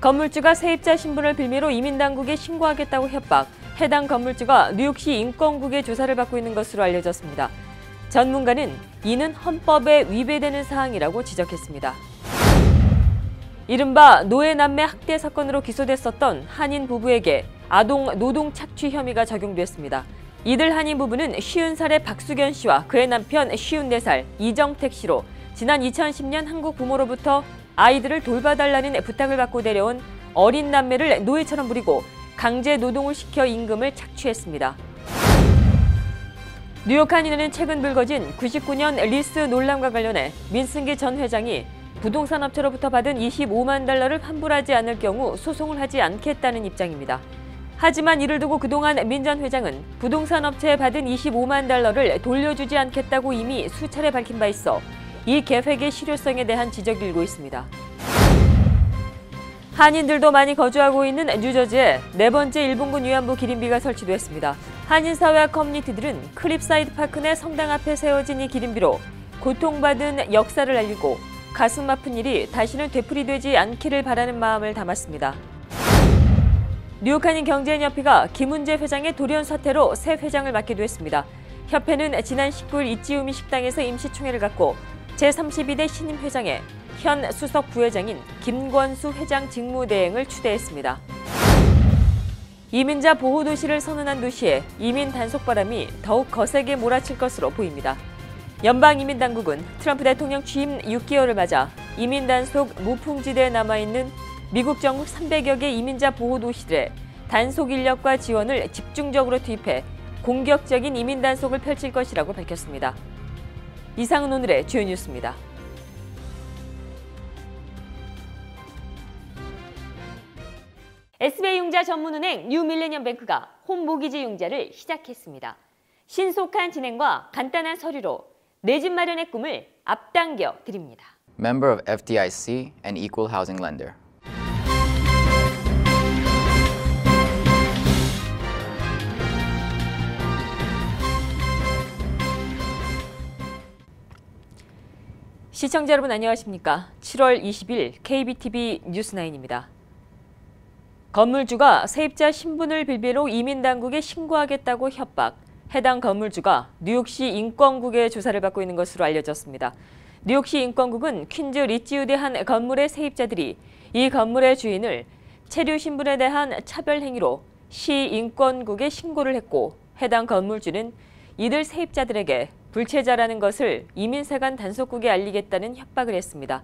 건물주가 세입자 신분을 빌미로 이민당국에 신고하겠다고 협박, 해당 건물주가 뉴욕시 인권국의 조사를 받고 있는 것으로 알려졌습니다. 전문가는 이는 헌법에 위배되는 사항이라고 지적했습니다. 이른바 노예남매 학대 사건으로 기소됐었던 한인 부부에게 아동 노동 착취 혐의가 적용됐습니다. 이들 한인 부부는 50살의 박수견 씨와 그의 남편 54살 이정택 씨로 지난 2010년 한국 부모로부터 아이들을 돌봐달라는 부탁을 받고 데려온 어린 남매를 노예처럼 부리고 강제 노동을 시켜 임금을 착취했습니다. 뉴욕 한인회는 최근 불거진 99년 리스 논란과 관련해 민승기 전 회장이 부동산 업체로부터 받은 25만 달러를 환불하지 않을 경우 소송을 하지 않겠다는 입장입니다. 하지만 이를 두고 그동안 민 전 회장은 부동산 업체에 받은 25만 달러를 돌려주지 않겠다고 이미 수차례 밝힌 바 있어 이 계획의 실효성에 대한 지적이 일고 있습니다. 한인들도 많이 거주하고 있는 뉴저지에 네 번째 일본군 위안부 기린비가 설치됐습니다. 한인사회와 커뮤니티들은 클립사이드 파크 내 성당 앞에 세워진 이 기린비로 고통받은 역사를 알리고 가슴 아픈 일이 다시는 되풀이되지 않기를 바라는 마음을 담았습니다. 뉴욕 한인 경제인협회가 김은재 회장의 돌연 사퇴로 새 회장을 맡게 됐습니다. 협회는 지난 19일 이찌우미 식당에서 임시총회를 갖고 제32대 신임 회장에 현 수석 부회장인 김권수 회장 직무대행을 추대했습니다. 이민자 보호도시를 선언한 도시에 이민 단속바람이 더욱 거세게 몰아칠 것으로 보입니다. 연방이민당국은 트럼프 대통령 취임 6개월을 맞아 이민 단속 무풍지대에 남아있는 미국 전국 300여 개 이민자 보호도시들의 단속 인력과 지원을 집중적으로 투입해 공격적인 이민 단속을 펼칠 것이라고 밝혔습니다. 이상은 오늘의 주요 뉴스입니다. SBI 융자 전문은행 뉴밀레니엄뱅크가 홈모기지 융자를 시작했습니다. 신속한 진행과 간단한 서류로 내 집 마련의 꿈을 앞당겨 드립니다. Member of FDIC and Equal Housing Lender. 시청자 여러분 안녕하십니까? 7월 20일 KBTV 뉴스9입니다. 건물주가 세입자 신분을 빌미로 이민당국에 신고하겠다고 협박, 해당 건물주가 뉴욕시 인권국의 조사를 받고 있는 것으로 알려졌습니다. 뉴욕시 인권국은 퀸즈 리치우드 한 건물의 세입자들이 이 건물의 주인을 체류 신분에 대한 차별 행위로 시 인권국에 신고를 했고, 해당 건물주는 이들 세입자들에게 불체자라는 것을 이민세관 단속국에 알리겠다는 협박을 했습니다.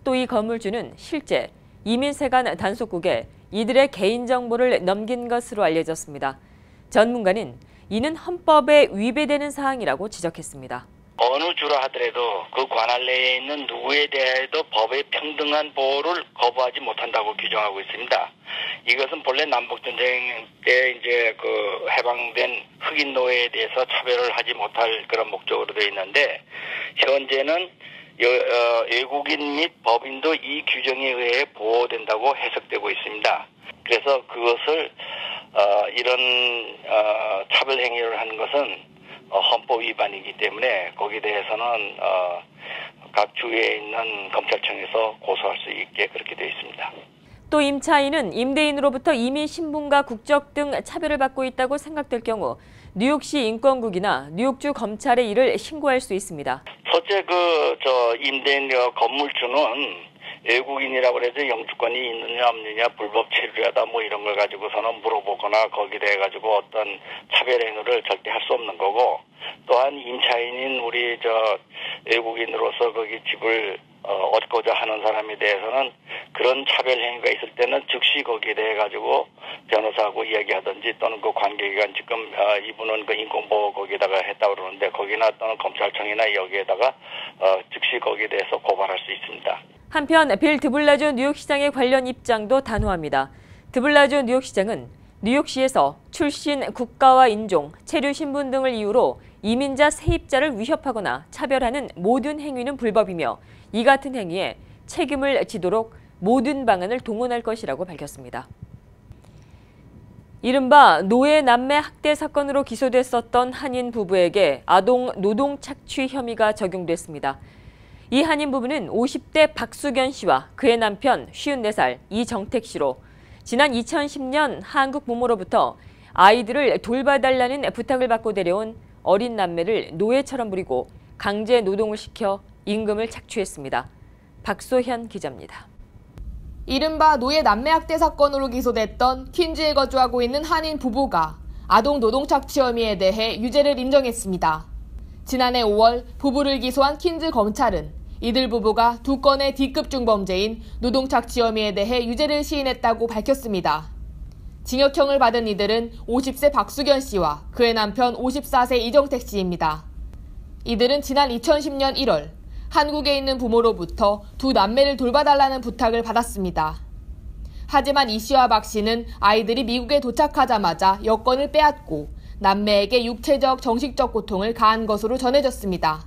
또 이 건물주는 실제 이민세관 단속국에 이들의 개인정보를 넘긴 것으로 알려졌습니다. 전문가는 이는 헌법에 위배되는 사항이라고 지적했습니다. 어느 주라 하더라도 그 관할 내에 있는 누구에 대해도 법의 평등한 보호를 거부하지 못한다고 규정하고 있습니다. 이것은 본래 남북전쟁 때 이제 그 해방된 흑인 노예에 대해서 차별을 하지 못할 그런 목적으로 되어 있는데, 현재는 외국인 및 법인도 이 규정에 의해 보호된다고 해석되고 있습니다. 그래서 그것을 이런 차별 행위를 하는 것은 헌법 위반이기 때문에 거기에 대해서는 각 주에 있는 검찰청에서 고소할 수 있게 그렇게 되어 있습니다. 또 임차인은 임대인으로부터 이민 신분과 국적 등 차별을 받고 있다고 생각될 경우 뉴욕시 인권국이나 뉴욕주 검찰에 이를 신고할 수 있습니다. 첫째 임대인 건물주는 외국인이라고 해서 영주권이 있느냐 없느냐, 불법 체류하다 뭐 이런 걸 가지고서는 물어보거나 거기에 대해 가지고 어떤 차별 행위를 절대 할 수 없는 거고, 또한 임차인인 우리 외국인으로서 거기 집을 얻고자 하는 사람에 대해서는 그런 차별 행위가 있을 때는 즉시 거기에 대해 가지고 변호사하고 이야기하든지, 또는 그 관계기관 지금 이분은 그 인권보호 거기에다가 했다고 그러는데 거기나 또는 검찰청이나 여기에다가 즉시 거기에 대해서 고발할 수 있습니다. 한편 빌 드블라주 뉴욕시장의 관련 입장도 단호합니다. 드블라주 뉴욕시장은 뉴욕시에서 출신, 국가와 인종, 체류 신분 등을 이유로 이민자 세입자를 위협하거나 차별하는 모든 행위는 불법이며 이 같은 행위에 책임을 지도록 모든 방안을 동원할 것이라고 밝혔습니다. 이른바 노예 남매 학대 사건으로 기소됐었던 한인 부부에게 아동 노동 착취 혐의가 적용됐습니다. 이 한인 부부는 50대 박수견 씨와 그의 남편 54살 이정택 씨로 지난 2010년 한국 부모로부터 아이들을 돌봐달라는 부탁을 받고 데려온 어린 남매를 노예처럼 부리고 강제 노동을 시켜 임금을 착취했습니다. 박소현 기자입니다. 이른바 노예 남매학대 사건으로 기소됐던 퀸즈에 거주하고 있는 한인 부부가 아동 노동 착취 혐의에 대해 유죄를 인정했습니다. 지난해 5월 부부를 기소한 퀸즈 검찰은 이들 부부가 2건의 D급 중범죄인 노동 착취 혐의에 대해 유죄를 시인했다고 밝혔습니다. 징역형을 받은 이들은 50세 박수견 씨와 그의 남편 54세 이정택 씨입니다. 이들은 지난 2010년 1월 한국에 있는 부모로부터 두 남매를 돌봐달라는 부탁을 받았습니다. 하지만 이 씨와 박 씨는 아이들이 미국에 도착하자마자 여권을 빼앗고 남매에게 육체적, 정식적 고통을 가한 것으로 전해졌습니다.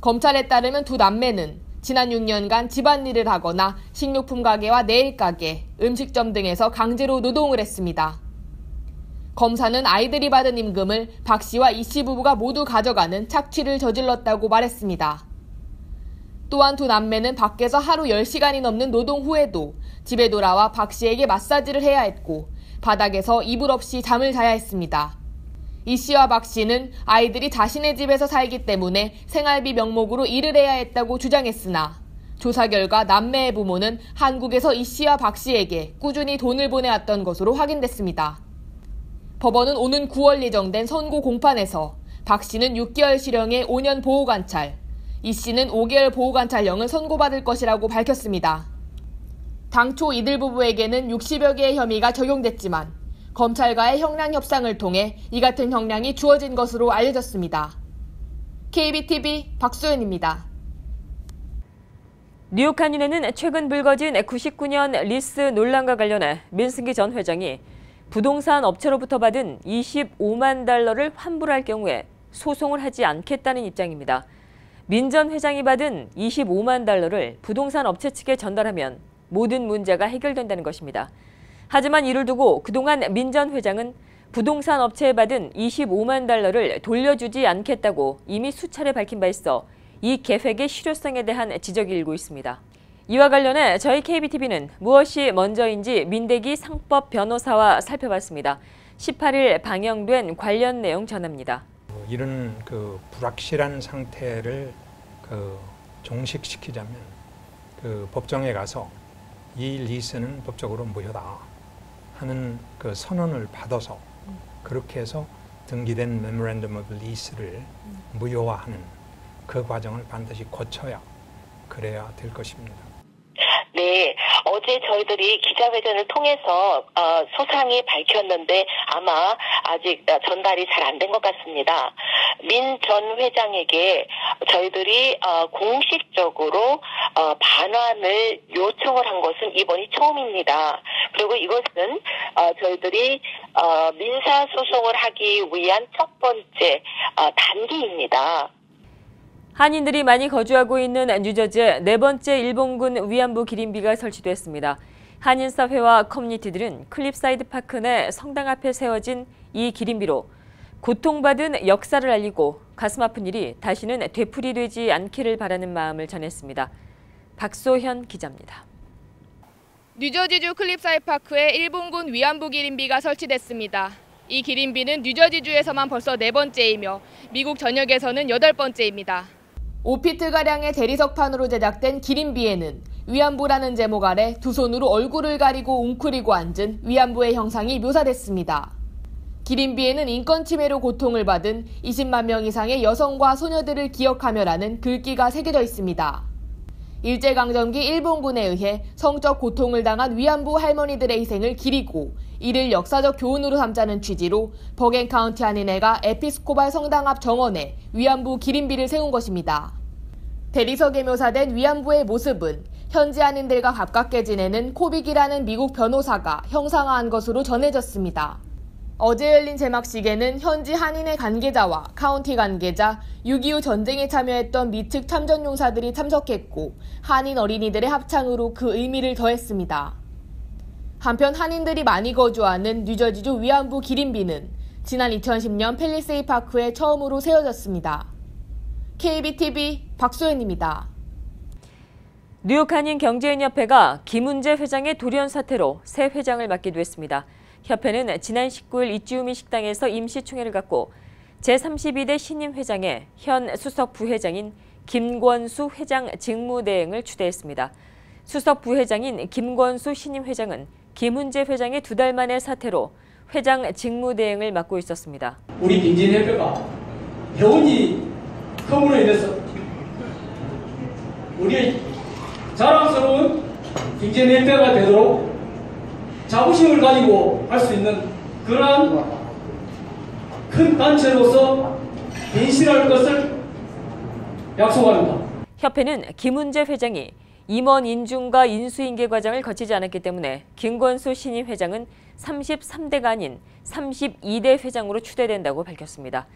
검찰에 따르면 두 남매는 지난 6년간 집안일을 하거나 식료품 가게와 네일 가게, 음식점 등에서 강제로 노동을 했습니다. 검사는 아이들이 받은 임금을 박 씨와 이 씨 부부가 모두 가져가는 착취를 저질렀다고 말했습니다. 또한 두 남매는 밖에서 하루 10시간이 넘는 노동 후에도 집에 돌아와 박 씨에게 마사지를 해야 했고 바닥에서 이불 없이 잠을 자야 했습니다. 이 씨와 박 씨는 아이들이 자신의 집에서 살기 때문에 생활비 명목으로 일을 해야 했다고 주장했으나 조사 결과 남매의 부모는 한국에서 이 씨와 박 씨에게 꾸준히 돈을 보내왔던 것으로 확인됐습니다. 법원은 오는 9월 예정된 선고 공판에서 박 씨는 6개월 실형에 5년 보호관찰, 이 씨는 5개월 보호관찰령을 선고받을 것이라고 밝혔습니다. 당초 이들 부부에게는 60여 개의 혐의가 적용됐지만 검찰과의 형량 협상을 통해 이 같은 형량이 주어진 것으로 알려졌습니다. KBTV 박소연입니다. 뉴욕 한인회는 최근 불거진 99년 리스 논란과 관련해 민승기 전 회장이 부동산 업체로부터 받은 $25만 환불할 경우에 소송을 하지 않겠다는 입장입니다. 민 전 회장이 받은 $25만 부동산 업체 측에 전달하면 모든 문제가 해결된다는 것입니다. 하지만 이를 두고 그동안 민 전 회장은 부동산 업체에 받은 $25만 돌려주지 않겠다고 이미 수차례 밝힌 바 있어 이 계획의 실효성에 대한 지적이 일고 있습니다. 이와 관련해 저희 KBTV는 무엇이 먼저인지 민대기 상법 변호사와 살펴봤습니다. 18일 방영된 관련 내용 전합니다. 이런 불확실한 상태를 종식시키자면 법정에 가서 이 리스는 법적으로 무효다 하는 선언을 받아서 그렇게 해서 등기된 메모랜덤 오브 리스를 무효화하는 그 과정을 반드시 거쳐야 그래야 될 것입니다. 네, 어제 저희들이 기자회견을 통해서 소상히 밝혔는데 아마 아직 전달이 잘 안 된 것 같습니다. 민 전 회장에게 저희들이 공식적으로 반환을 요청을 한 것은 이번이 처음입니다. 그리고 이것은 저희들이 민사소송을 하기 위한 첫 번째 단계입니다. 한인들이 많이 거주하고 있는 뉴저지에 4번째 일본군 위안부 기린비가 설치됐습니다. 한인사회와 커뮤니티들은 클립사이드 파크 내 성당 앞에 세워진 이 기린비로 고통받은 역사를 알리고 가슴 아픈 일이 다시는 되풀이되지 않기를 바라는 마음을 전했습니다. 박소현 기자입니다. 뉴저지주 클립사이드 파크에 일본군 위안부 기린비가 설치됐습니다. 이 기린비는 뉴저지주에서만 벌써 4번째이며 미국 전역에서는 8번째입니다. 5피트가량의 대리석판으로 제작된 기린비에는 위안부라는 제목 아래 두 손으로 얼굴을 가리고 웅크리고 앉은 위안부의 형상이 묘사됐습니다. 기린비에는 인권 침해로 고통을 받은 20만 명 이상의 여성과 소녀들을 기억하며라는 글귀가 새겨져 있습니다. 일제강점기 일본군에 의해 성적 고통을 당한 위안부 할머니들의 희생을 기리고 이를 역사적 교훈으로 삼자는 취지로 버겐 카운티 한인회가 에피스코발 성당 앞 정원에 위안부 기린비를 세운 것입니다. 대리석에 묘사된 위안부의 모습은 현지 한인들과 가깝게 지내는 코빅이라는 미국 변호사가 형상화한 것으로 전해졌습니다. 어제 열린 제막식에는 현지 한인회 관계자와 카운티 관계자, 6.25 전쟁에 참여했던 미측 참전용사들이 참석했고 한인 어린이들의 합창으로 그 의미를 더했습니다. 한편 한인들이 많이 거주하는 뉴저지주 위안부 기린비는 지난 2010년 팰리세이 파크에 처음으로 세워졌습니다. KBTV 박소연입니다. 뉴욕 한인경제인협회가 김은재 회장의 돌연 사퇴로 새 회장을 맡기도 했습니다. 협회는 지난 19일 이치우미 식당에서 임시총회를 갖고 제32대 신임 회장에 현 수석 부회장인 김권수 회장 직무대행을 추대했습니다. 수석 부회장인 김권수 신임 회장은 김은재 회장의 2달 만의 사퇴로 회장 직무대행을 맡고 있었습니다. 우리 경제인협회가 회원이 컴으로 인해서 우리의 자랑스러운 경제협회가 되도록 자부심을 가지고 할 수 있는 그러한 큰 단체로서 변신할 것을 약속합니다. 협회는 김은재 회장이 임원 인준과 인수인계 과정을 거치지 않았기 때문에 김권수 신임 회장은 33대가 아닌 32대 회장으로 추대된다고 밝혔습니다.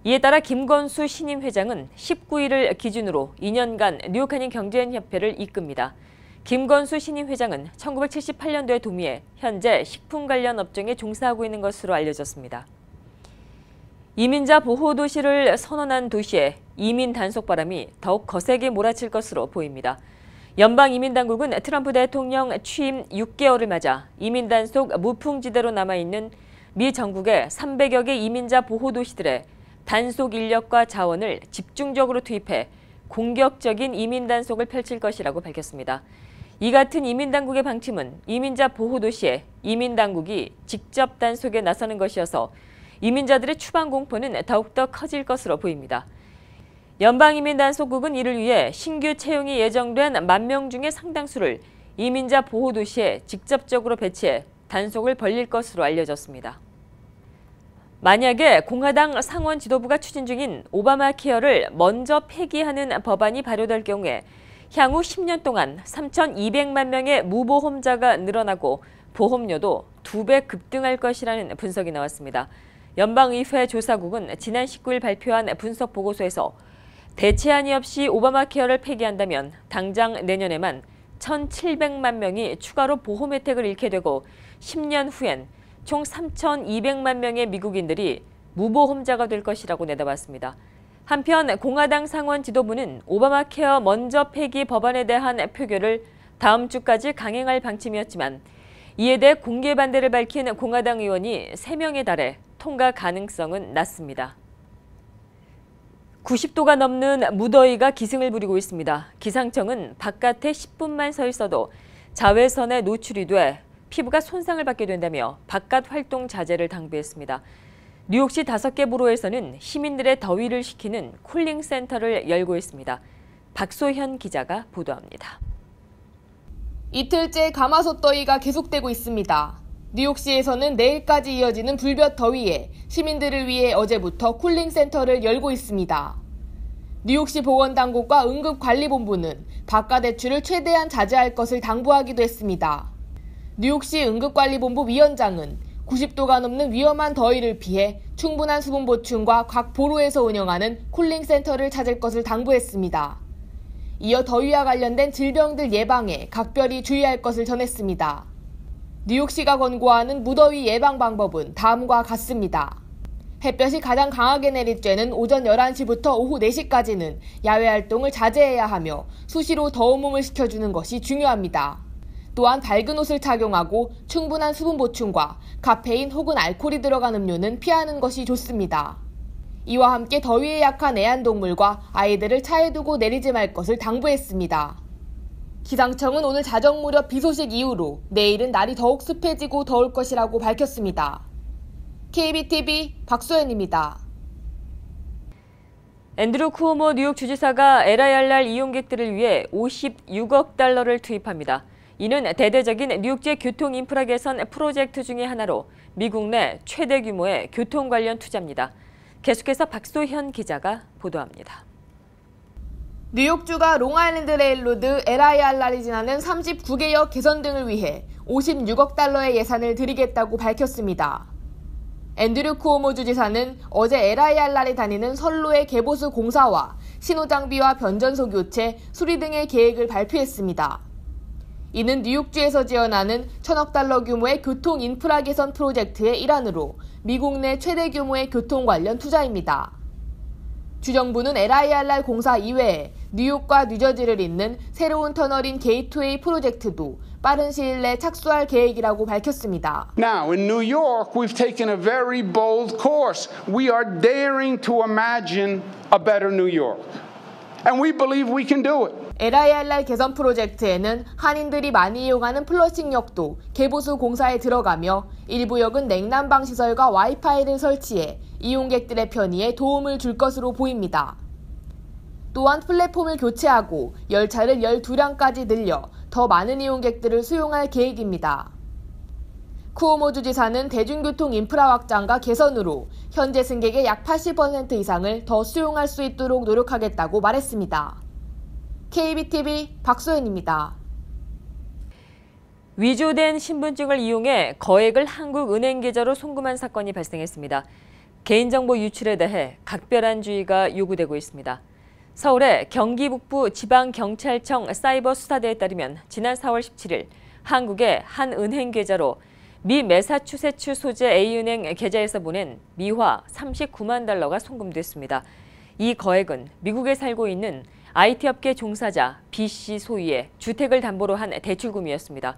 이에 따라 김권수 신임 회장은 19일을 기준으로 2년간 뉴욕 한인경제인협회를 이끕니다. 김권수 신임 회장은 1978년도에 도미해 현재 식품 관련 업종에 종사하고 있는 것으로 알려졌습니다. 이민자 보호 도시를 선언한 도시에 이민 단속 바람이 더욱 거세게 몰아칠 것으로 보입니다. 연방 이민 당국은 트럼프 대통령 취임 6개월을 맞아 이민 단속 무풍지대로 남아있는 미 전국의 300여 개 이민자 보호 도시들의 단속 인력과 자원을 집중적으로 투입해 공격적인 이민 단속을 펼칠 것이라고 밝혔습니다. 이 같은 이민 당국의 방침은 이민자 보호 도시에 이민 당국이 직접 단속에 나서는 것이어서 이민자들의 추방 공포는 더욱더 커질 것으로 보입니다. 연방이민단속국은 이를 위해 신규 채용이 예정된 10,000명 중에 상당수를 이민자 보호 도시에 직접적으로 배치해 단속을 벌릴 것으로 알려졌습니다. 만약에 공화당 상원 지도부가 추진 중인 오바마 케어를 먼저 폐기하는 법안이 발효될 경우에 향후 10년 동안 3,200만 명의 무보험자가 늘어나고 보험료도 2배 급등할 것이라는 분석이 나왔습니다. 연방의회 조사국은 지난 19일 발표한 분석 보고서에서 대체안이 없이 오바마 케어를 폐기한다면 당장 내년에만 1,700만 명이 추가로 보험 혜택을 잃게 되고 10년 후엔 총 3,200만 명의 미국인들이 무보험자가 될 것이라고 내다봤습니다. 한편 공화당 상원 지도부는 오바마 케어 먼저 폐기 법안에 대한 표결을 다음 주까지 강행할 방침이었지만 이에 대해 공개 반대를 밝힌 공화당 의원이 3명에 달해 통과 가능성은 낮습니다. 90도가 넘는 무더위가 기승을 부리고 있습니다. 기상청은 바깥에 10분만 서 있어도 자외선에 노출이 돼 피부가 손상을 받게 된다며 바깥 활동 자제를 당부했습니다. 뉴욕시 5개 보로에서는 시민들의 더위를 식히는 쿨링 센터를 열고 있습니다. 박소현 기자가 보도합니다. 이틀째 가마솥 더위가 계속되고 있습니다. 뉴욕시에서는 내일까지 이어지는 불볕 더위에 시민들을 위해 어제부터 쿨링 센터를 열고 있습니다. 뉴욕시 보건당국과 응급관리본부는 바깥 외출을 최대한 자제할 것을 당부하기도 했습니다. 뉴욕시 응급관리본부 위원장은 90도가 넘는 위험한 더위를 피해 충분한 수분 보충과 각 보로에서 운영하는 쿨링 센터를 찾을 것을 당부했습니다. 이어 더위와 관련된 질병들 예방에 각별히 주의할 것을 전했습니다. 뉴욕시가 권고하는 무더위 예방 방법은 다음과 같습니다. 햇볕이 가장 강하게 내릴 때는 오전 11시부터 오후 4시까지는 야외 활동을 자제해야 하며 수시로 더운 몸을 식혀주는 것이 중요합니다. 또한 밝은 옷을 착용하고 충분한 수분 보충과 카페인 혹은 알코올이 들어간 음료는 피하는 것이 좋습니다. 이와 함께 더위에 약한 애완동물과 아이들을 차에 두고 내리지 말 것을 당부했습니다. 기상청은 오늘 자정 무렵 비 소식 이후로 내일은 날이 더욱 습해지고 더울 것이라고 밝혔습니다. KBTV 박소연입니다. 앤드루 쿠오모 뉴욕 주지사가 LIRR 이용객들을 위해 56억 달러를 투입합니다. 이는 대대적인 뉴욕지 교통 인프라 개선 프로젝트 중의 하나로 미국 내 최대 규모의 교통 관련 투자입니다. 계속해서 박소현 기자가 보도합니다. 뉴욕주가 롱아일랜드 레일로드 LIRR이 지나는 39개역 개선 등을 위해 56억 달러의 예산을 들이겠다고 밝혔습니다. 앤드류 쿠오모 주지사는 어제 LIRR이 다니는 선로의 개보수 공사와 신호장비와 변전소 교체, 수리 등의 계획을 발표했습니다. 이는 뉴욕주에서 지원하는 1,000억 달러 규모의 교통 인프라 개선 프로젝트의 일환으로 미국 내 최대 규모의 교통 관련 투자입니다. 주정부는 LIRR 공사 이외에 뉴욕과 뉴저지를 잇는 새로운 터널인 게이트웨이 프로젝트도 빠른 시일 내 착수할 계획이라고 밝혔습니다. Now, in New York, we've taken a very bold course. We are daring to imagine a better New York. And we believe we can do it. LIRR 개선 프로젝트에는 한인들이 많이 이용하는 플러싱역도 개보수 공사에 들어가며 일부 역은 냉난방 시설과 와이파이를 설치해 이용객들의 편의에 도움을 줄 것으로 보입니다. 또한 플랫폼을 교체하고 열차를 12량까지 늘려 더 많은 이용객들을 수용할 계획입니다. 쿠오모 주지사는 대중교통 인프라 확장과 개선으로 현재 승객의 약 80% 이상을 더 수용할 수 있도록 노력하겠다고 말했습니다. KBTV 박소연입니다. 위조된 신분증을 이용해 거액을 한국은행 계좌로 송금한 사건이 발생했습니다. 개인정보 유출에 대해 각별한 주의가 요구되고 있습니다. 서울의 경기북부 지방경찰청 사이버수사대에 따르면 지난 4월 17일 한국의 한 은행 계좌로 미 매사추세츠 소재 A은행 계좌에서 보낸 미화 39만 달러가 송금됐습니다. 이 거액은 미국에 살고 있는 IT업계 종사자 B씨 소유의 주택을 담보로 한 대출금이었습니다.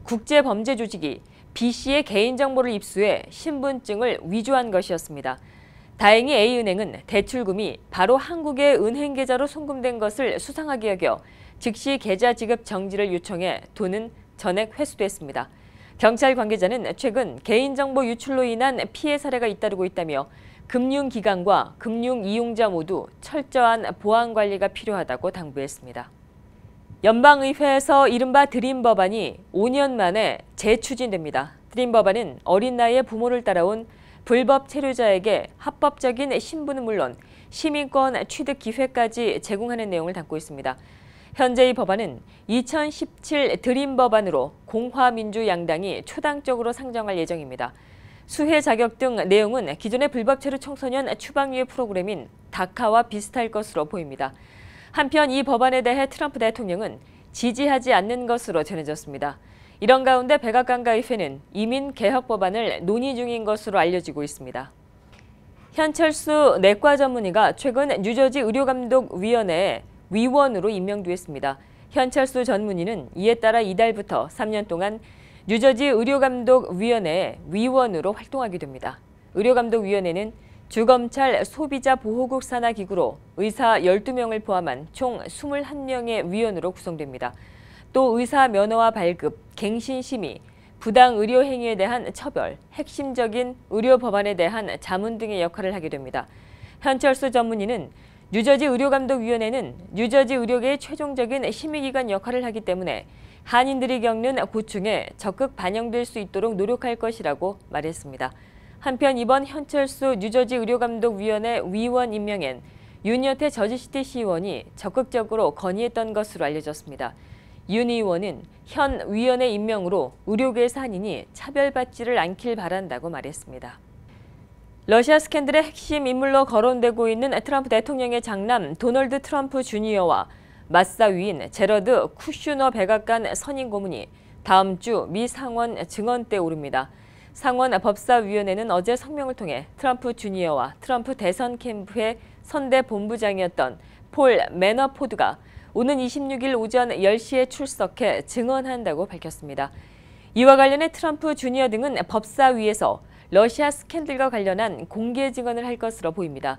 국제범죄조직이 B씨의 개인정보를 입수해 신분증을 위조한 것이었습니다. 다행히 A은행은 대출금이 바로 한국의 은행 계좌로 송금된 것을 수상하게 여겨 즉시 계좌 지급 정지를 요청해 돈은 전액 회수됐습니다. 경찰 관계자는 최근 개인정보 유출로 인한 피해 사례가 잇따르고 있다며 금융기관과 금융 이용자 모두 철저한 보안 관리가 필요하다고 당부했습니다. 연방의회에서 이른바 드림 법안이 5년 만에 재추진됩니다. 드림 법안은 어린 나이에 부모를 따라온 불법 체류자에게 합법적인 신분은 물론 시민권 취득 기회까지 제공하는 내용을 담고 있습니다. 현재 이 법안은 2017 드림 법안으로 공화민주 양당이 초당적으로 상정할 예정입니다. 수혜 자격 등 내용은 기존의 불법 체류 청소년 추방유예 프로그램인 다카와 비슷할 것으로 보입니다. 한편 이 법안에 대해 트럼프 대통령은 지지하지 않는 것으로 전해졌습니다. 이런 가운데 백악관가의회는 이민 개혁 법안을 논의 중인 것으로 알려지고 있습니다. 현철수 내과 전문의가 최근 뉴저지 의료감독위원회에 위원으로 임명됐습니다. 현철수 전문의는 이에 따라 이달부터 3년 동안 뉴저지 의료감독위원회의 위원으로 활동하게 됩니다. 의료감독위원회는 주검찰 소비자보호국 산하 기구로 의사 12명을 포함한 총 21명의 위원으로 구성됩니다. 또 의사 면허와 발급, 갱신 심의, 부당 의료 행위에 대한 처벌, 핵심적인 의료 법안에 대한 자문 등의 역할을 하게 됩니다. 현철수 전문의는 뉴저지 의료감독위원회는 뉴저지 의료계의 최종적인 심의기관 역할을 하기 때문에 한인들이 겪는 고충에 적극 반영될 수 있도록 노력할 것이라고 말했습니다. 한편 이번 현철수 뉴저지 의료감독위원회 위원 임명엔 윤여태 저지시티 시의원이 적극적으로 건의했던 것으로 알려졌습니다. 윤 의원은 현 위원회 임명으로 의료계에서 한인이 차별받지를 않길 바란다고 말했습니다. 러시아 스캔들의 핵심 인물로 거론되고 있는 트럼프 대통령의 장남 도널드 트럼프 주니어와 맞사위인 제러드 쿠슈너 백악관 선임 고문이 다음 주 미 상원 증언대에 오릅니다. 상원 법사위원회는 어제 성명을 통해 트럼프 주니어와 트럼프 대선 캠프의 선대 본부장이었던 폴 매너포드가 오는 26일 오전 10시에 출석해 증언한다고 밝혔습니다. 이와 관련해 트럼프 주니어 등은 법사위에서 러시아 스캔들과 관련한 공개 증언을 할 것으로 보입니다.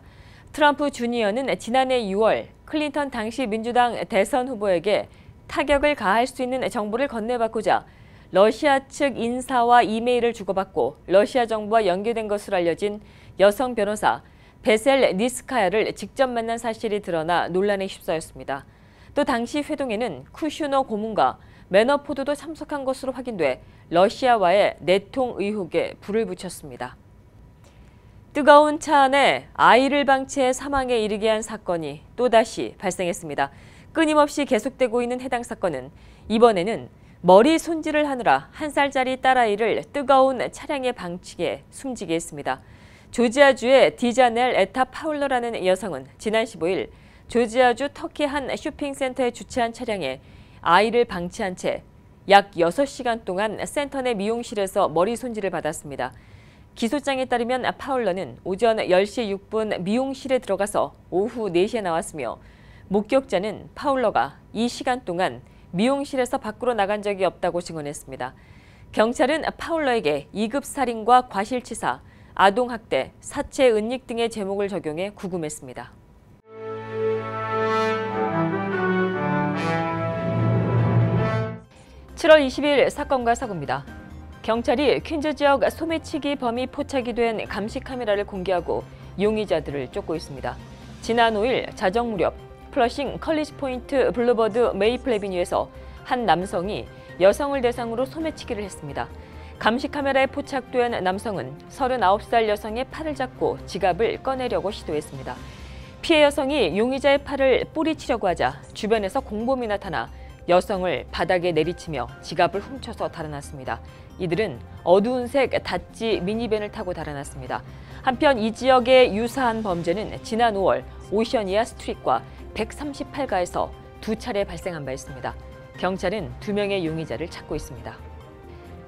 트럼프 주니어는 지난해 6월 클린턴 당시 민주당 대선 후보에게 타격을 가할 수 있는 정보를 건네받고자 러시아 측 인사와 이메일을 주고받고 러시아 정부와 연계된 것으로 알려진 여성 변호사 베셀 니스카야를 직접 만난 사실이 드러나 논란에 휩싸였습니다. 또 당시 회동에는 쿠슈너 고문과 매너포드도 참석한 것으로 확인돼 러시아와의 내통 의혹에 불을 붙였습니다. 뜨거운 차 안에 아이를 방치해 사망에 이르게 한 사건이 또다시 발생했습니다. 끊임없이 계속되고 있는 해당 사건은 이번에는 머리 손질을 하느라 1살짜리 딸아이를 뜨거운 차량에 방치해 숨지게 했습니다. 조지아주의 디자넬 에타 파울러라는 여성은 지난 15일 조지아주 터키 한 쇼핑센터에 주차한 차량에 아이를 방치한 채 약 6시간 동안 센터 내 미용실에서 머리 손질을 받았습니다. 기소장에 따르면 파울러는 오전 10시 6분 미용실에 들어가서 오후 4시에 나왔으며 목격자는 파울러가 이 시간 동안 미용실에서 밖으로 나간 적이 없다고 증언했습니다. 경찰은 파울러에게 2급 살인과 과실치사, 아동학대, 사체 은닉 등의 제목을 적용해 구금했습니다. (7월 20일) 사건과 사고입니다. 경찰이 퀸즈 지역 소매치기 범이 포착이 된 감시 카메라를 공개하고 용의자들을 쫓고 있습니다. 지난 5일 자정 무렵 플러싱 컬리지 포인트 블루버드 메이플 애비뉴에서 한 남성이 여성을 대상으로 소매치기를 했습니다. 감시 카메라에 포착된 남성은 39살 여성의 팔을 잡고 지갑을 꺼내려고 시도했습니다. 피해 여성이 용의자의 팔을 뿌리치려고 하자 주변에서 공범이 나타나 여성을 바닥에 내리치며 지갑을 훔쳐서 달아났습니다. 이들은 어두운 색 다찌 미니밴을 타고 달아났습니다. 한편 이 지역의 유사한 범죄는 지난 5월 오셔니아 스트릿과 138가에서 2차례 발생한 바 있습니다. 경찰은 2명의 용의자를 찾고 있습니다.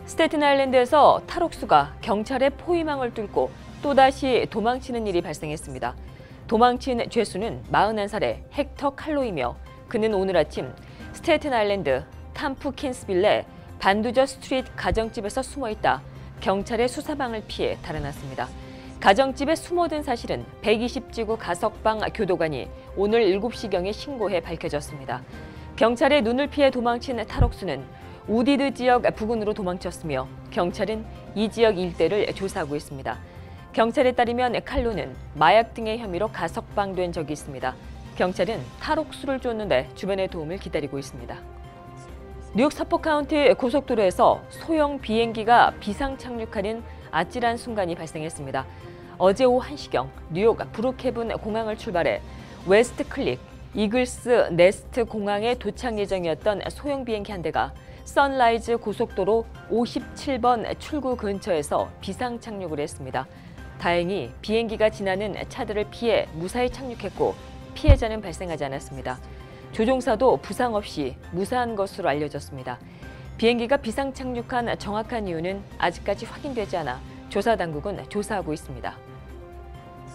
스테튼 아일랜드에서 탈옥수가 경찰의 포위망을 뚫고 또다시 도망치는 일이 발생했습니다. 도망친 죄수는 41살의 헥터 칼로이며 그는 오늘 아침 스테튼 아일랜드 탐프킨스빌레 반두저 스트리트 가정집에서 숨어있다 경찰의 수사망을 피해 달아났습니다. 가정집에 숨어든 사실은 120지구 가석방 교도관이 오늘 7시경에 신고해 밝혀졌습니다. 경찰의 눈을 피해 도망친 탈옥수는 우디드 지역 부근으로 도망쳤으며 경찰은 이 지역 일대를 조사하고 있습니다. 경찰에 따르면 칼로는 마약 등의 혐의로 가석방된 적이 있습니다. 경찰은 탈옥수를 쫓는데 주변의 도움을 기다리고 있습니다. 뉴욕 서포 카운티 고속도로에서 소형 비행기가 비상 착륙하는 아찔한 순간이 발생했습니다. 어제 오후 1시경 뉴욕 브룩헤븐 공항을 출발해 웨스트 클릭 이글스 네스트 공항에 도착 예정이었던 소형 비행기 한 대가 선라이즈 고속도로 57번 출구 근처에서 비상 착륙을 했습니다. 다행히 비행기가 지나는 차들을 피해 무사히 착륙했고 피해자는 발생하지 않았습니다. 조종사도 부상 없이 무사한 것으로 알려졌습니다. 비행기가 비상 착륙한 정확한 이유는 아직까지 확인되지 않아 조사 당국은 조사하고 있습니다.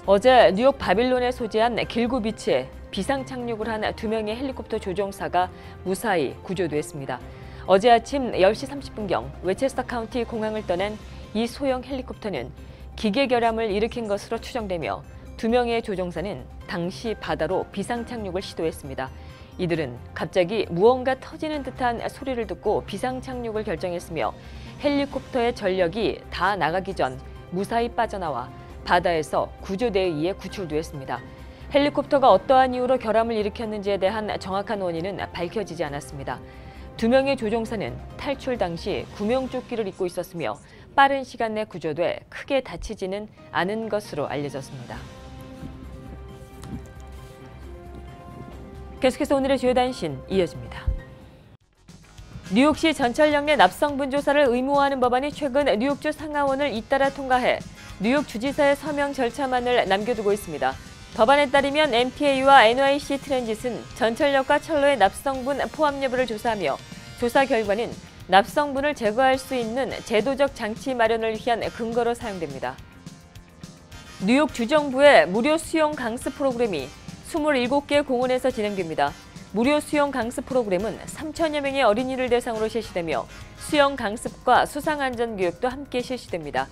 어제 뉴욕 바빌론에 소재한 길고 비치에 비상 착륙을 한 2명의 헬리콥터 조종사가 무사히 구조됐습니다. 어제 아침 10시 30분경 웨체스터 카운티 공항을 떠난 이 소형 헬리콥터는 기계 결함을 일으킨 것으로 추정되며 2명의 조종사는 당시 바다로 비상 착륙을 시도했습니다. 이들은 갑자기 무언가 터지는 듯한 소리를 듣고 비상 착륙을 결정했으며 헬리콥터의 전력이 다 나가기 전 무사히 빠져나와 바다에서 구조대에 의해 구출됐습니다. 헬리콥터가 어떠한 이유로 결함을 일으켰는지에 대한 정확한 원인은 밝혀지지 않았습니다. 2명의 조종사는 탈출 당시 구명조끼를 입고 있었으며 빠른 시간 내 구조돼 크게 다치지는 않은 것으로 알려졌습니다. 계속해서 오늘의 주요 단신 이어집니다. 뉴욕시 전철역 내 납성분 조사를 의무화하는 법안이 최근 뉴욕주 상하원을 잇따라 통과해 뉴욕 주지사의 서명 절차만을 남겨두고 있습니다. 법안에 따르면 MTA와 NYC 트랜짓은 전철역과 철로의 납성분 포함 여부를 조사하며 조사 결과는 납성분을 제거할 수 있는 제도적 장치 마련을 위한 근거로 사용됩니다. 뉴욕 주정부의 무료 수영 강습 프로그램이 27개 공원에서 진행됩니다. 무료 수영 강습 프로그램은 3천여 명의 어린이를 대상으로 실시되며 수영 강습과 수상안전 교육도 함께 실시됩니다.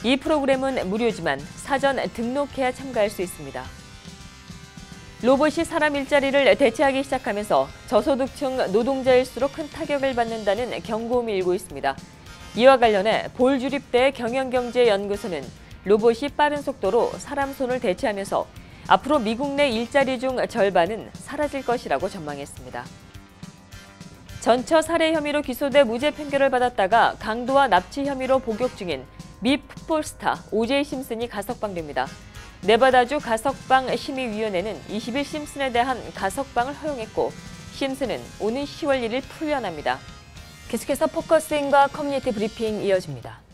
이 프로그램은 무료지만 사전 등록해야 참가할 수 있습니다. 로봇이 사람 일자리를 대체하기 시작하면서 저소득층 노동자일수록 큰 타격을 받는다는 경고음이 일고 있습니다. 이와 관련해 볼주립대 경영경제연구소는 로봇이 빠른 속도로 사람 손을 대체하면서 앞으로 미국 내 일자리 중 절반은 사라질 것이라고 전망했습니다. 전처 살해 혐의로 기소돼 무죄 판결을 받았다가 강도와 납치 혐의로 복역 중인 미 풋볼 스타 오제이 심슨이 가석방됩니다. 네바다주 가석방 심의위원회는 20일 심슨에 대한 가석방을 허용했고 심슨은 오는 10월 1일 풀려납니다. 계속해서 포커스인과 커뮤니티 브리핑 이어집니다.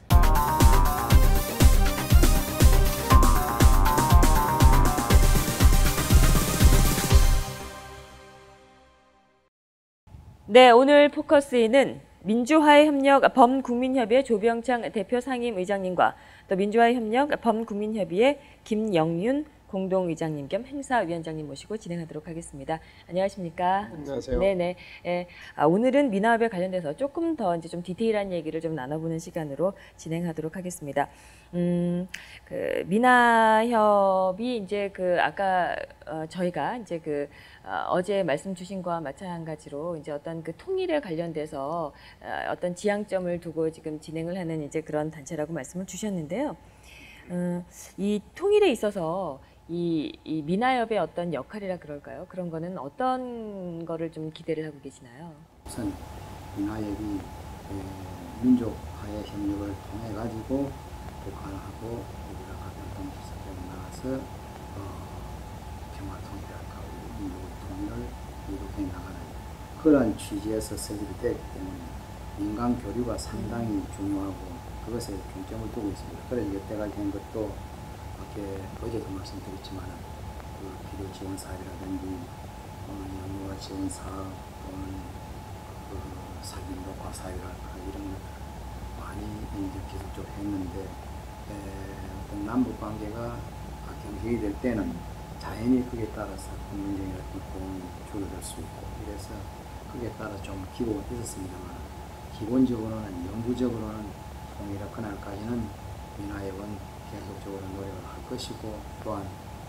네, 오늘 포커스인은 민주화의 협력 범국민협의회 조병창 대표 상임의장님과 또 민주화의 협력 범국민협의회 김영윤 공동의장님 겸 행사위원장님 모시고 진행하도록 하겠습니다. 안녕하십니까? 안녕하세요. 네네. 예, 오늘은 미나협에 관련돼서 조금 더 이제 좀 디테일한 얘기를 좀 나눠보는 시간으로 진행하도록 하겠습니다. 그 미나협이 이제 그 아까 저희가 이제 그 어제 말씀 주신 거와 마찬가지로 이제 어떤 그 통일에 관련돼서 어떤 지향점을 두고 지금 진행을 하는 이제 그런 단체라고 말씀을 주셨는데요. 이 통일에 있어서 이 미나협의 어떤 역할이라 그럴까요? 그런 거는 어떤 거를 좀 기대를 하고 계시나요? 우선 미나협이 민족화의 협력을 통해 가지고 북한하고 우리가 같은 동시대에 나가서 평화 통일할까 민족 통일을 이루게 나가는 그런 취지에서 설립이 되기 때문에 민간 교류가 상당히 중요하고 그것에 중점을 두고 있습니다. 그래서 여태까지 된 것도 이렇게 어제도 말씀드렸지만 그 필요 지원 사업이라든지 연구와 지원 사업 또는 그 사기 녹화 사업이랄까 이런 것 많이 이제 계속적으로 했는데 어떤 남북 관계가 경색이 될 때는 자연히 그에 따라서 국민적인 어떤 고통이 줄어들 수 있고 그래서 그에 따라 좀 기복은 있었습니다만 기본적으로는 영구적으로는 통일의 그날까지는 미나협은 계속적으로 노력을 할 것이고 또한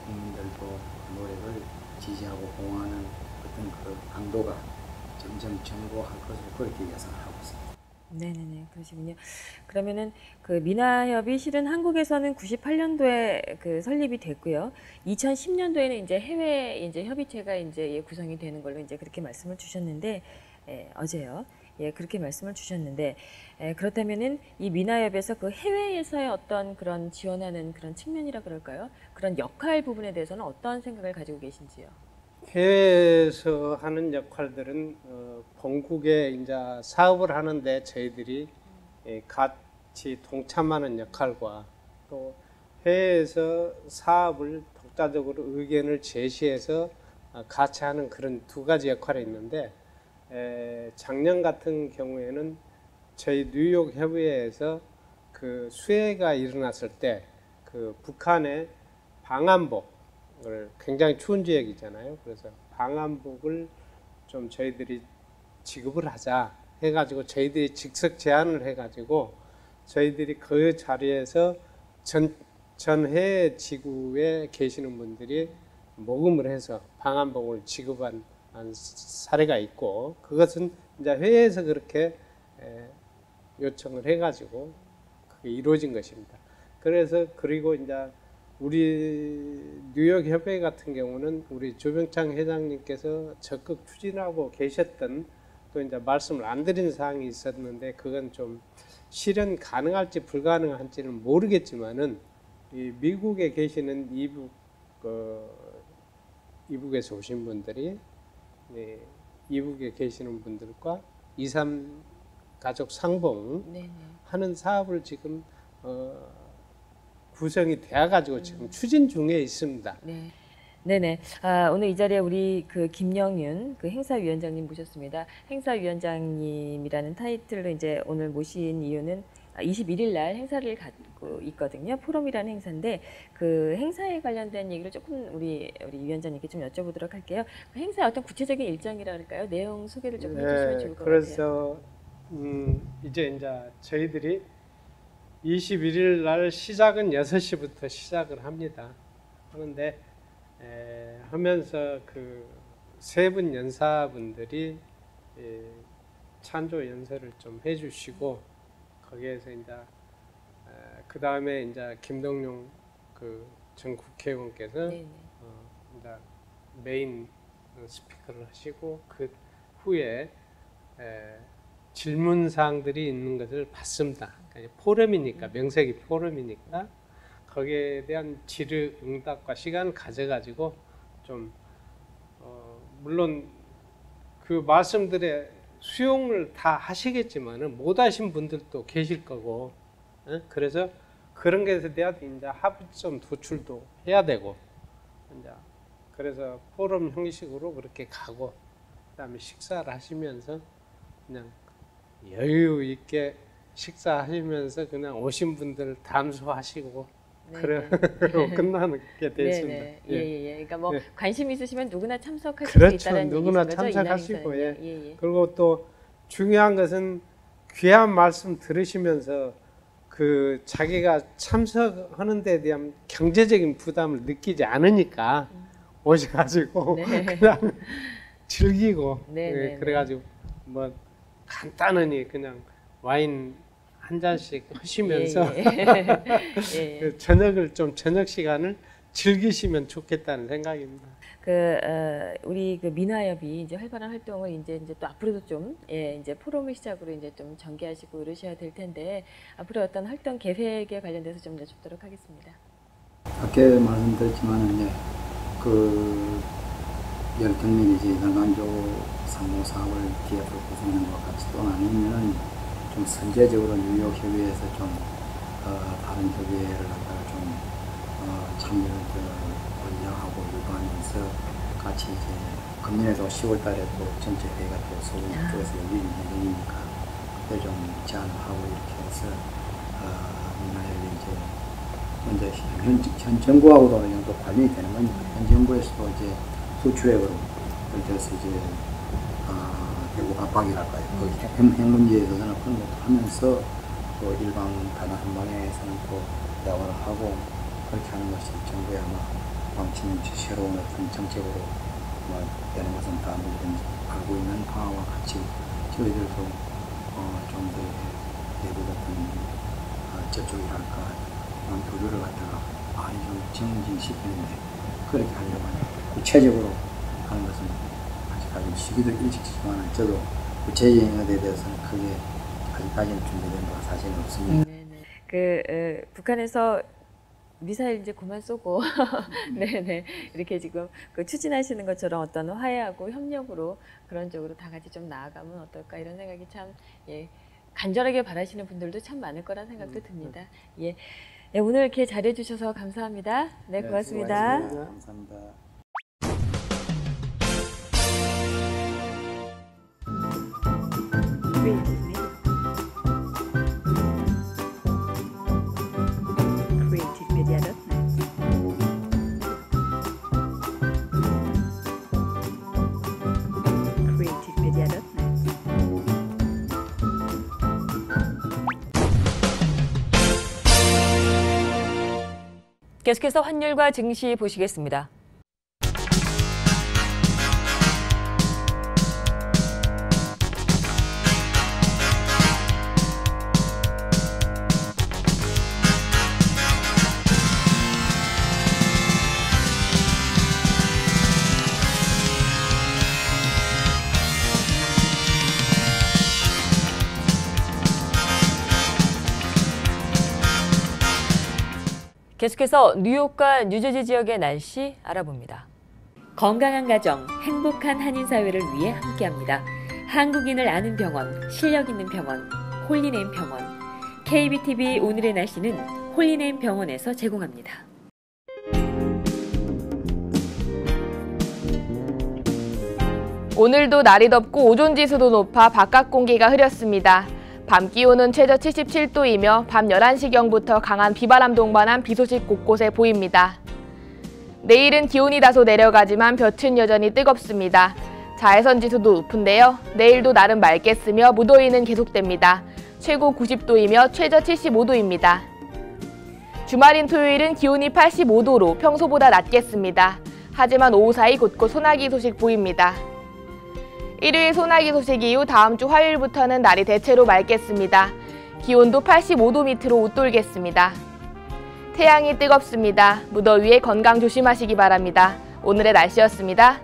국민들도 그 노력을 지지하고 공헌하는 어떤 그 강도가 점점 증고할 것으로 그렇게 예상을 하고 있습니다. 네네네, 그러시군요. 그러면은 그 미나협이 실은 한국에서는 98년도에 그 설립이 됐고요. 2010년도에는 이제 해외 이제 협의체가 이제 구성이 되는 걸로 이제 그렇게 말씀을 주셨는데 어제요. 예, 그렇게 말씀을 주셨는데 그렇다면은 이 미나협에서 그 해외에서의 어떤 그런 지원하는 그런 측면이라 그럴까요? 그런 역할 부분에 대해서는 어떤 생각을 가지고 계신지요? 해외에서 하는 역할들은 본국에 이제 사업을 하는데 저희들이 같이 동참하는 역할과 또 해외에서 사업을 독자적으로 의견을 제시해서 같이 하는 그런 두 가지 역할이 있는데 작년 같은 경우에는 저희 뉴욕 협의회에서 그 수해가 일어났을 때 그 북한의 방한복을 굉장히 추운 지역이잖아요. 그래서 방한복을 좀 저희들이 지급을 하자 해가지고 저희들이 즉석 제안을 해가지고 저희들이 그 자리에서 전 해외 지구에 계시는 분들이 모금을 해서 방한복을 지급한 사례가 있고 그것은 이제 회의에서 그렇게 요청을 해가지고 그게 이루어진 것입니다. 그래서 그리고 이제 우리 뉴욕 협회 같은 경우는 우리 조병창 회장님께서 적극 추진하고 계셨던 또 이제 말씀을 안 드린 사항이 있었는데 그건 좀 실현 가능할지 불가능할지는 모르겠지만은 이 미국에 계시는 이북에서 오신 분들이 이북에 계시는 분들과 2.3 가족 상봉하는 사업을 지금 구성이 되어가지고 지금 추진 중에 있습니다. 네. 네네. 오늘 이 자리에 우리 그 김영윤 그 행사위원장님 모셨습니다. 행사위원장님이라는 타이틀로 이제 오늘 모신 이유는 21일 날 행사를 갖고 있거든요. 포럼이라는 행사인데 그 행사에 관련된 얘기를 조금 우리 위원장님께 좀 여쭤보도록 할게요. 그 행사의 어떤 구체적인 일정이라 할까요? 내용 소개를 좀 해주시면 좋을 것 같아요. 그래서 이제 저희들이 21일 날 시작은 6시부터 시작을 합니다. 그런데 하면서 그 세 분 연사분들이 찬조 연설을 좀 해주시고 거기에서 이제 그 다음에 이제 김동용 그 전 국회의원께서 이제 메인 스피커를 하시고 그 후에 질문 사항들이 있는 것을 받습니다. 그러니까 포럼이니까 명색이 포럼이니까 거기에 대한 질의응답과 시간을 가져가지고 좀 물론 그 말씀들의 수용을 다 하시겠지만은 못 하신 분들도 계실 거고 그래서 그런 것에 대한 이제 합의점 도출도 해야 되고 이제 그래서 포럼 형식으로 그렇게 가고 그다음에 식사를 하시면서 그냥 여유 있게 식사하시면서 그냥 오신 분들 담소하시고 그런 끝나는 게 됐습니다. 그러니까 뭐 관심 있으시면 누구나 참석하실 그렇죠. 수 있다는 누구나 얘기죠, 참석하시고 그리고 또 중요한 것은 귀한 말씀 들으시면서 그 자기가 참석하는 데 대한 경제적인 부담을 느끼지 않으니까 오셔가지고 그냥 즐기고 그래가지고 뭐 간단하니 그냥 와인 한 잔씩 하시면서 저녁을 좀 저녁 시간을 즐기시면 좋겠다는 생각입니다. 우리 민화협이 이제 활발한 활동을 이제 또 앞으로도 좀 이제 포럼을 시작으로 이제 좀 전개하시고 이러셔야 될 텐데 앞으로 어떤 활동 계획에 관련돼서 좀 여쭙도록 하겠습니다. 아까 말씀드렸지만은 그 열등민이 이제 이달만족 상호 사업을 기업으로 구성하는 것 같이 또 아니면은 좀 선제적으로 뉴욕 협의회에서 좀 다른 협의회를 갖다가 좀 참여를 권장하고 유도하면서 같이 이제 금년에도 10월달에 또 전체 회의가 또 서울 쪽에서 열리는 예정이니까 그때 좀 제안을 하고 이렇게 해서 민화협이 이제 먼저 현 정부하고도 어느 정도 관련이 되는 거니까 현 정부에서도 이제 수출액으로 그래서 이제 결국 압박이랄까요. 핵 문제에서는 그런 것도 하면서 또 일방 단한 방향에서는 또 대화를 하고 그렇게 하는 것이 정부의 아마 방침인 새로운 어떤 정책으로 되는 것은 다 누구든지 알고 있는 바와 같이 저희들도 좀 더 내부 같은 접촉이랄까 그런 교류를 갖다가 많이 좀 정진시키는데 그렇게 하려고 하는 구체적으로 하는 것은 아직까지 시기도 일찍지만 저도 구체적인 것에 대해서는 크게 아직까지는 준비된 바가 사실은 없습니다. 북한에서 미사일 이제 그만 쏘고 이렇게 지금 추진하시는 것처럼 어떤 화해하고 협력으로 그런 쪽으로 다 같이 좀 나아가면 어떨까 이런 생각이 참 간절하게 바라시는 분들도 참 많을 거란 생각도 듭니다. 오늘 이렇게 잘해 주셔서 감사합니다. 네, 고맙습니다. 감사합니다. 계속해서 환율과 증시 보시겠습니다. 계속해서 뉴욕과 뉴저지 지역의 날씨 알아봅니다. 건강한 가정, 행복한 한인사회를 위해 함께합니다. 한국인을 아는 병원, 실력 있는 병원, 홀리네임 병원. KBTV 오늘의 날씨는 홀리네임 병원에서 제공합니다. 오늘도 날이 덥고 오존지수도 높아 바깥 공기가 흐렸습니다. 밤 기온은 최저 77도이며 밤 11시경부터 강한 비바람 동반한 비 소식 곳곳에 보입니다. 내일은 기온이 다소 내려가지만 볕은 여전히 뜨겁습니다. 자외선 지수도 높은데요. 내일도 나름 맑겠으며 무더위는 계속됩니다. 최고 90도이며 최저 75도입니다. 주말인 토요일은 기온이 85도로 평소보다 낮겠습니다. 하지만 오후 사이 곳곳 소나기 소식 보입니다. 일요일 소나기 소식 이후 다음 주 화요일부터는 날이 대체로 맑겠습니다. 기온도 85도 밑으로 웃돌겠습니다. 태양이 뜨겁습니다. 무더위에 건강 조심하시기 바랍니다. 오늘의 날씨였습니다.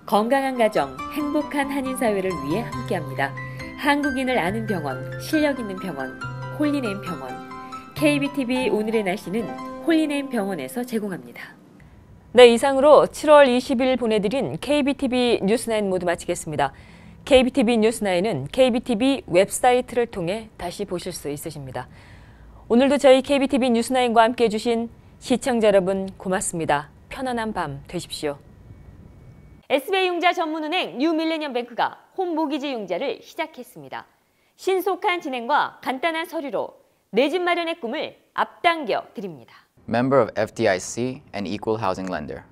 건강한 가정, 행복한 한인사회를 위해 함께합니다. 한국인을 아는 병원, 실력 있는 병원, 홀리네임 병원. KBTV 오늘의 날씨는 홀리네임 병원에서 제공합니다. 네, 이상으로 7월 20일 보내드린 KBTV 뉴스9 모두 마치겠습니다. KBTV 뉴스9은 KBTV 웹사이트를 통해 다시 보실 수 있으십니다. 오늘도 저희 KBTV 뉴스9과 함께해 주신 시청자 여러분 고맙습니다. 편안한 밤 되십시오. SBI 융자 전문은행 뉴밀레니엄뱅크가 홈모기지 융자를 시작했습니다. 신속한 진행과 간단한 서류로 내 집 마련의 꿈을 앞당겨 드립니다. member of FDIC and equal housing lender.